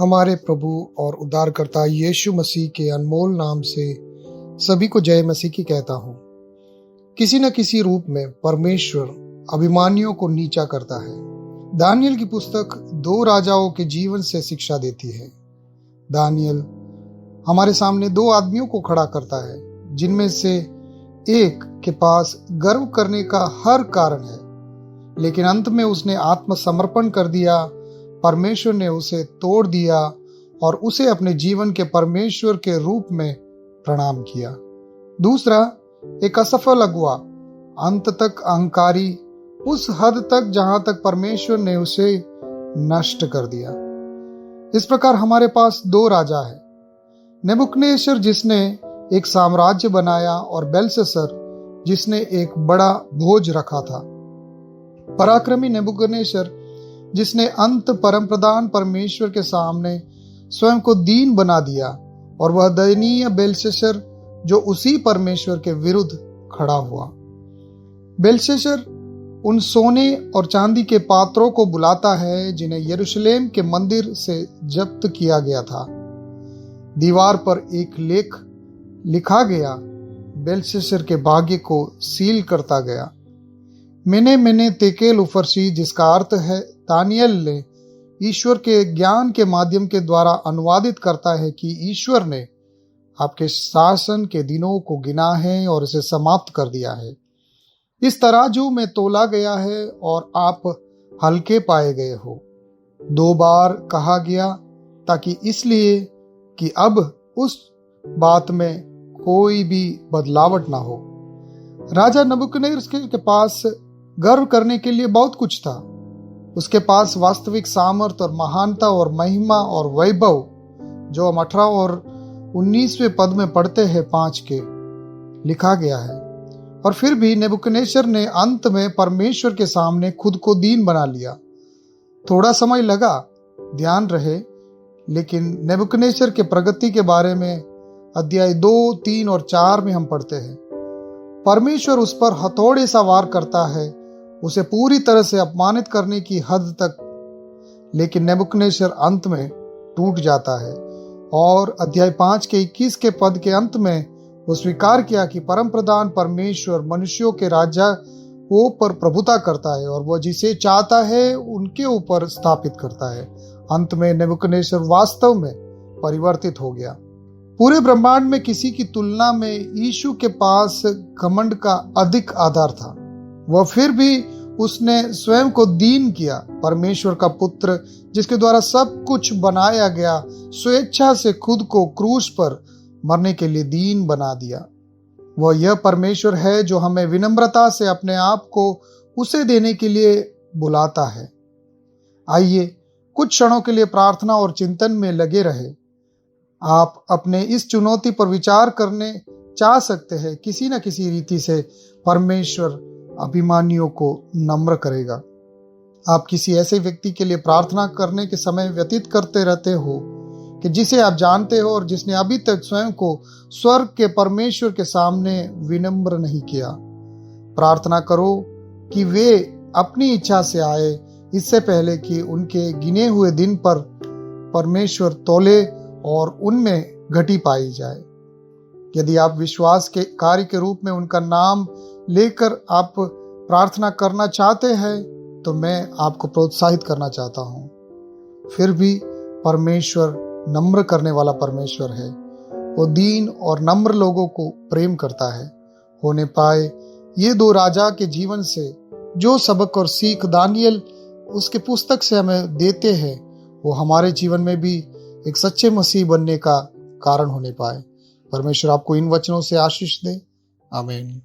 हमारे प्रभु और उद्धारकर्ता यीशु मसीह के अनमोल नाम से सभी को जय मसीह की कहता हूँ। किसी न किसी रूप में परमेश्वर अभिमानियों को नीचा करता है। दानियल की पुस्तक 2 राजाओं के जीवन से शिक्षा देती है। दानियल हमारे सामने 2 आदमियों को खड़ा करता है, जिनमें से एक के पास गर्व करने का हर कारण है, लेकिन अंत में उसने आत्मसमर्पण कर दिया। परमेश्वर ने उसे तोड़ दिया और उसे अपने जीवन के परमेश्वर के रूप में प्रणाम किया। दूसरा एक असफल अगुआ, अंत तक अहंकारी, उस हद तक जहां तक परमेश्वर ने उसे नष्ट कर दिया। इस प्रकार हमारे पास 2 राजा है, नेबुकदनेस्सर जिसने एक साम्राज्य बनाया और बेलशस्सर जिसने एक बड़ा भोज रखा था। पराक्रमी नेबुकदनेस्सर जिसने अंत परमप्रधान परमेश्वर के सामने स्वयं को दीन बना दिया, और वह दयनीय बेलशस्सर जो उसी परमेश्वर के विरुद्ध खड़ा हुआ। बेलशस्सर उन सोने और चांदी के पात्रों को बुलाता है जिन्हें यरूशलेम के मंदिर से जब्त किया गया था। दीवार पर एक लेख लिखा गया, बेलशस्सर के भाग्य को सील करता गया। मेने तेकेल उफरसी, जिसका अर्थ है दानियल ने ईश्वर के ज्ञान के माध्यम के द्वारा अनुवादित करता है कि ईश्वर ने आपके शासन के दिनों को गिना है और इसे समाप्त कर दिया है। इस तराजू में तोला गया है और आप हल्के पाए गए हो। 2 बार कहा गया, ताकि इसलिए कि अब उस बात में कोई भी बदलावट ना हो। राजा नबूकदनेस्सर के पास गर्व करने के लिए बहुत कुछ था। उसके पास वास्तविक सामर्थ और महानता और महिमा और वैभव, जो हम 18 और 19वें पद में पढ़ते हैं 5 के, लिखा गया है। और फिर भी नेबूकदनेस्सर ने अंत में परमेश्वर के सामने खुद को दीन बना लिया। थोड़ा समय लगा, ध्यान रहे, लेकिन नेबूकदनेस्सर के प्रगति के बारे में अध्याय 2, 3 और 4 में हम पढ़ते हैं। परमेश्वर उस पर हथौड़े सा वार करता है, उसे पूरी तरह से अपमानित करने की हद तक, लेकिन नेबूकदनेस्सर अंत में टूट जाता है। और अध्याय 5 के 21 के पद के अंत में वो स्वीकार किया कि परमप्रधान परमेश्वर मनुष्यों के राजाओं पर प्रभुता करता है और वह जिसे चाहता है उनके ऊपर स्थापित करता है। अंत में नेबूकदनेस्सर वास्तव में परिवर्तित हो गया। पूरे ब्रह्मांड में किसी की तुलना में यीशु के पास घमंड का अधिक आधार था। वह फिर भी उसने स्वयं को दीन किया। परमेश्वर का पुत्र, जिसके द्वारा सब कुछ बनाया गया, स्वेच्छा से खुद को क्रूस पर मरने के लिए दीन बना दिया। वह यह परमेश्वर है जो हमें विनम्रता से अपने आप को उसे देने के लिए बुलाता है। आइए कुछ क्षणों के लिए प्रार्थना और चिंतन में लगे रहे। आप अपने इस चुनौती पर विचार करने चाह सकते हैं। किसी न किसी रीति से परमेश्वर अभिमानियों को नम्र करेगा। आप किसी ऐसे व्यक्ति के लिए प्रार्थना करने के समय व्यतीत करते रहते हो कि जिसे आप जानते हो और जिसने अभी तक स्वयं को स्वर्ग के परमेश्वर के सामने विनम्र नहीं किया। प्रार्थना करो कि वे अपनी इच्छा से आए, इससे पहले कि उनके गिने हुए दिन पर परमेश्वर तोले और उनमें घटी पाई जाए। यदि आप विश्वास के कार्य के रूप में उनका नाम लेकर आप प्रार्थना करना चाहते हैं, तो मैं आपको प्रोत्साहित करना चाहता हूँ। फिर भी परमेश्वर नम्र करने वाला परमेश्वर है। वो दीन और नम्र लोगों को प्रेम करता है। होने पाए ये 2 राजा के जीवन से जो सबक और सीख दानियल उसके पुस्तक से हमें देते हैं, वो हमारे जीवन में भी एक सच्चे मसीह बनने का कारण होने पाए। परमेश्वर आपको इन वचनों से आशीष दे। आमीन।